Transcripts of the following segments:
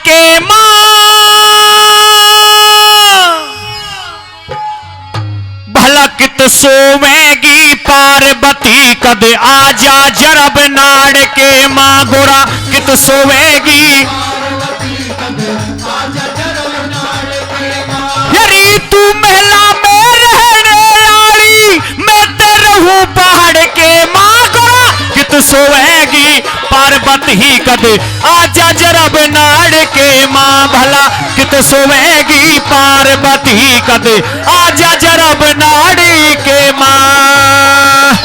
के मां भला कित सोवेगी पार्वती कद आजा जरब नाड़ के मां गोरा कित सोवेगी यरी तू महला में रहने वाली मैं ते रहूं पहाड़ के मां गोरा कित सोवेगी पार्वती कद आजा जरब नाड़ के मां भला कित सोवेगी पार्वती कद आजा जरब नाड़ी के मां।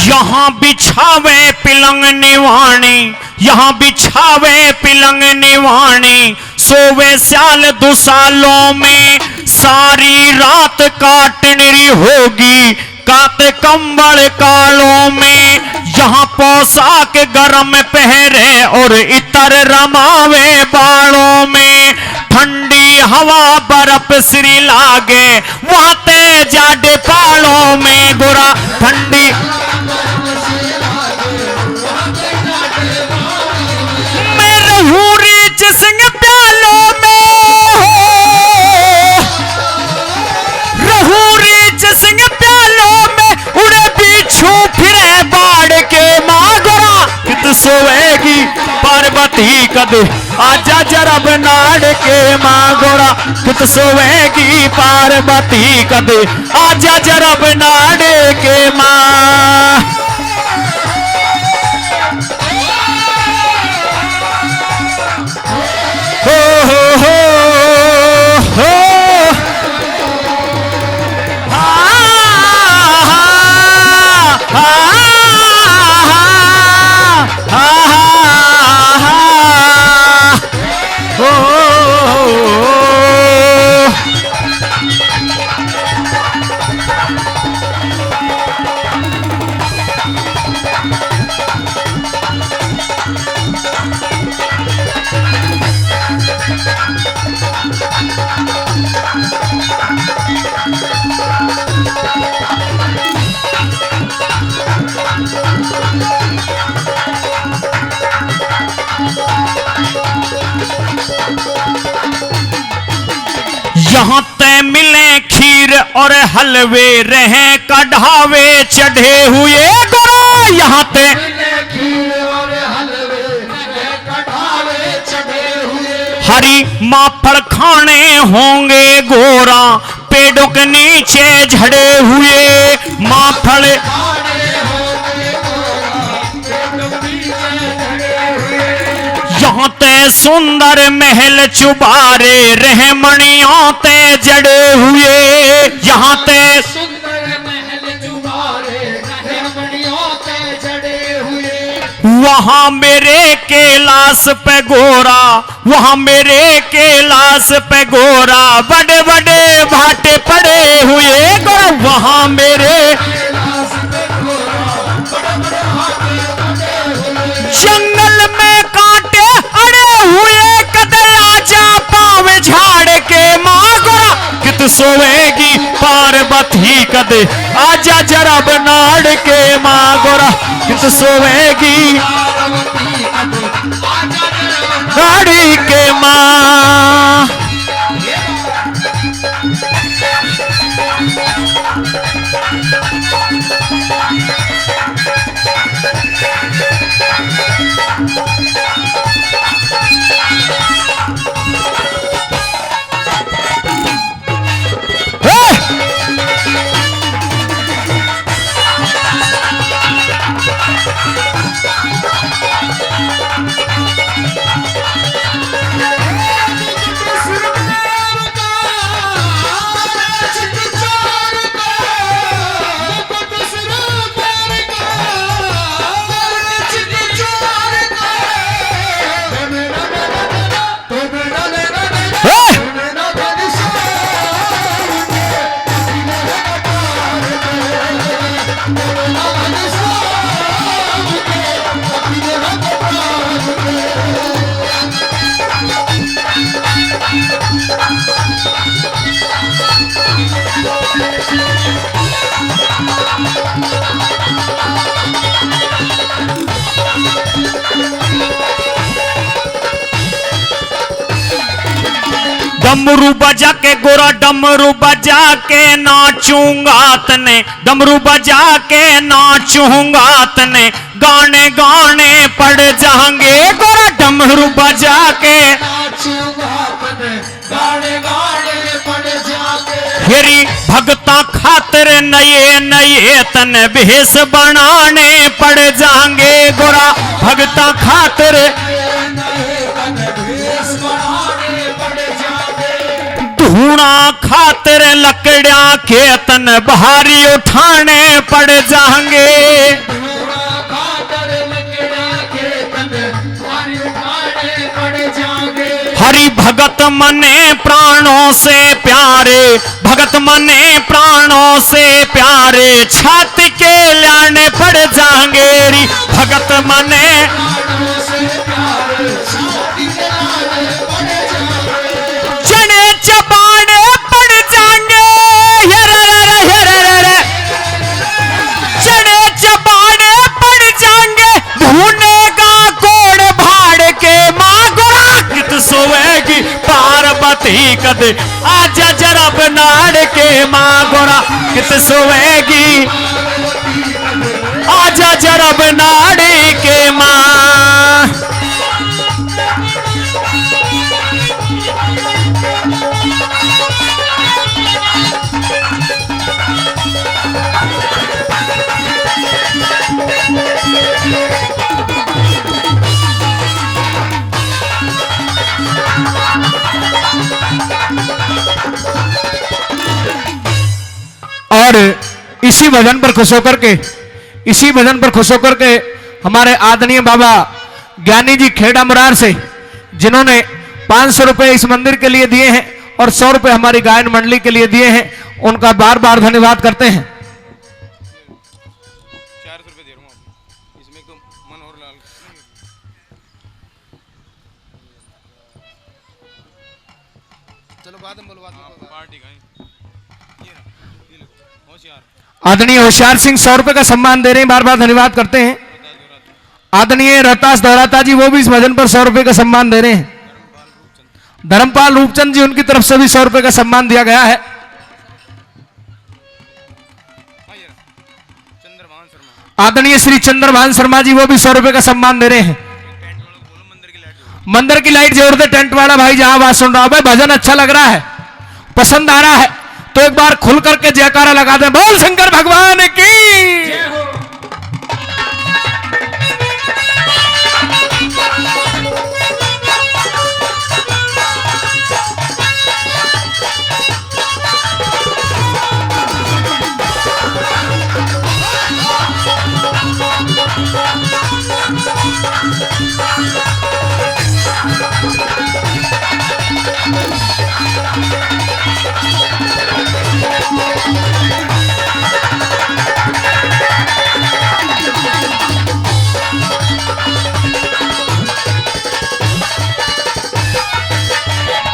यहाँ बिछावे पिलंग निवाणी यहाँ बिछावे पिलंग निवाणी सोवे साल दुसालों में सारी रात काटनी होगी काते कंबल कालों में यहाँ पोशाक गरम पहरे और इतर रमावे बालों में ठंडी हवा बर्फ श्री लागे वहाँ ते जाडे पालों में गोरा ठंडी मैं रहूं रीच सिंह प्यालों में रहूं रीच सिंह प्यालों में उड़े बिच्छू फिरे बाढ़ के मां गोरा कित सोएगी पार्वती कद आजा जरब नाड़ के मां गोरा कित सोएगी पार्वती कद आजा जरब नाड़ के मां। हो हो हो हो हा हा हा हा हो यहाँ ते मिले खीर और हलवे रहे कढ़ावे चढ़े हुए गोरा यहाँ ते हरी माफड़ खाने होंगे गोरा पेड़ों के नीचे झड़े हुए माफड़ यहाँ ते सुंदर महल चुबारे रहमणियों ते जड़े हुए यहाँ ते सुंदर महल चुबारे रहमणियों ते जड़े हुए वहाँ मेरे कैलाश पे गोरा वहाँ मेरे कैलाश पे गोरा बड़े बड़े भाटे पड़े हुए गोरा वहाँ मेरे जंगल में कांटे अड़े हुए कदे आजा पाव झाड़ के मां गोरा कित सोएगी पार्वती कदे आजा जरब नाड़ के मां गोरा कित सोएगी नाड़ी के मां। डमरू बजा के गोरा डमरू बजा के नाचूंगा तने, डमरू बजा के नाचूंगा तने, गाने गाने पड़ जाएंगे गोरा डमरू बजा के नाचूंगा तने, गाने गाने पड़ जाएंगे। हेरी भगता खातिर नए नए तन भेष बनाने पड़ जाएंगे गोरा भगता खातिर धूना खातिर लकड़ियां के तन भारी उठाने पड़ जाएंगे। हरि भगत मने प्राणों से प्यारे, भगत मने प्राणों से प्यारे, छाती के लाने पड़ जाएंगे री भगत मने प्राणों से प्यारे, छाती के लाने पड़ जाएंगे। जने चबाने पड़ जाएंगे, जने चबाने पड़ जाएंगे, भूनेगा कोड़ भाड़ के माँ गोरा कित सोएगी पार्वती कद आजा जरा बनाड़ के माँ गोरा कित सोएगी आजा जरा बनाड़ के माँ। और इसी भजन पर खुश होकर के, इसी भजन पर खुश होकर के हमारे आदरणीय बाबा ज्ञानी जी खेड़ा मुरार से, जिन्होंने 500 रुपए इस मंदिर के लिए दिए हैं और 100 रुपए हमारी गायन मंडली के लिए दिए हैं, उनका बार बार धन्यवाद करते हैं। 400 रुपए दे रहा हूं इसमें तो मन और लाल। चलो बाद में बोलो, बाद में पार्टी का ये होशियार आदरणीय होशियार सिंह 100 रुपए का सम्मान दे रहे हैं, बार बार धन्यवाद करते हैं। आदरणीय रोहतास दौराता जी वो भी इस भजन पर 100 रुपए का सम्मान दे रहे हैं। धर्मपाल रूपचंद जी उनकी तरफ से भी 100 रुपए का सम्मान दिया गया है। आदरणीय श्री चंद्रभान शर्मा जी वो भी 100 रुपए का सम्मान दे रहे हैं। मंदिर की लाइट जोड़ दे टेंट वाला भाई, जहां बात सुन रहा हो भाई, भजन अच्छा लग रहा है, पसंद आ रहा है तो एक बार खुल करके जयकारा लगा दे, बोल शंकर भगवान की।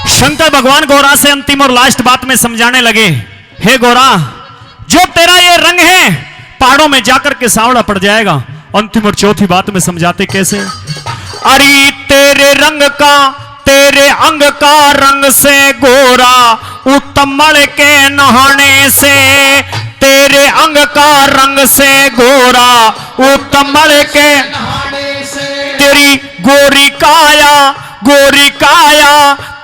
शंकर भगवान गौरा से अंतिम और लास्ट बात में समझाने लगे, हे गौरा जो तेरा ये रंग है पहाड़ों में जाकर के सांवला पड़ जाएगा। अंतिम और चौथी बात में समझाते कैसे, अरे तेरे रंग का तेरे अंग का रंग से गोरा उत्तमल के नहाने से, तेरे अंग का रंग से गोरा उत्तमल के नहाने से, तेरी गोरी काया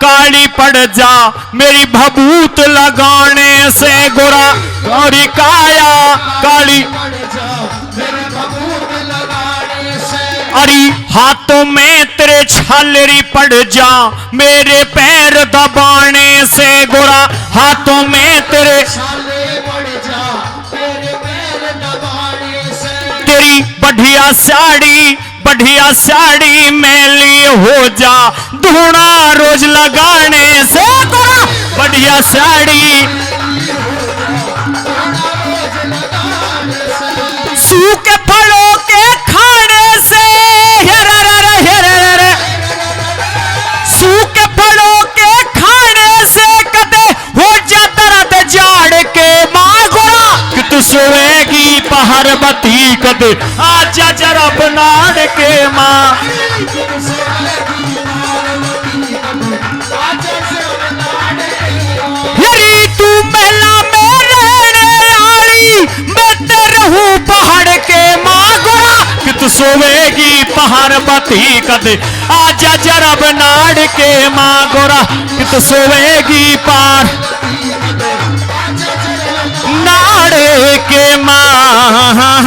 काली पड़ जा मेरी भभूत लगाने से, गोरा गोरी काया काली पड़ जा मेरी भभूत लगाने से, अरे हाथों में तेरे छालरी पड़ जा मेरे पैर दबाने से, गोरा हाथों में तेरे छाले पड़ जा मेरे पैर दबाने से, तेरी बढ़िया साड़ी मैली हो जा धूना रोज लगाने से, गोरा बढ़िया साड़ी सूखे फलों के खाने से, सूखे फलों के खाने से कदे हो जा दर्द जाड़ के माँ, गोरा कित सोएगी पार्वती कदे आजा जरा बनाड़ के माँ। मैं ते रहूं पहाड़ के माँ गोरा कित सोवेगी पार्वती कदे आजा जरा बनाड़ के माँ गोरा कित सोवेगी पार नाड़ के माँ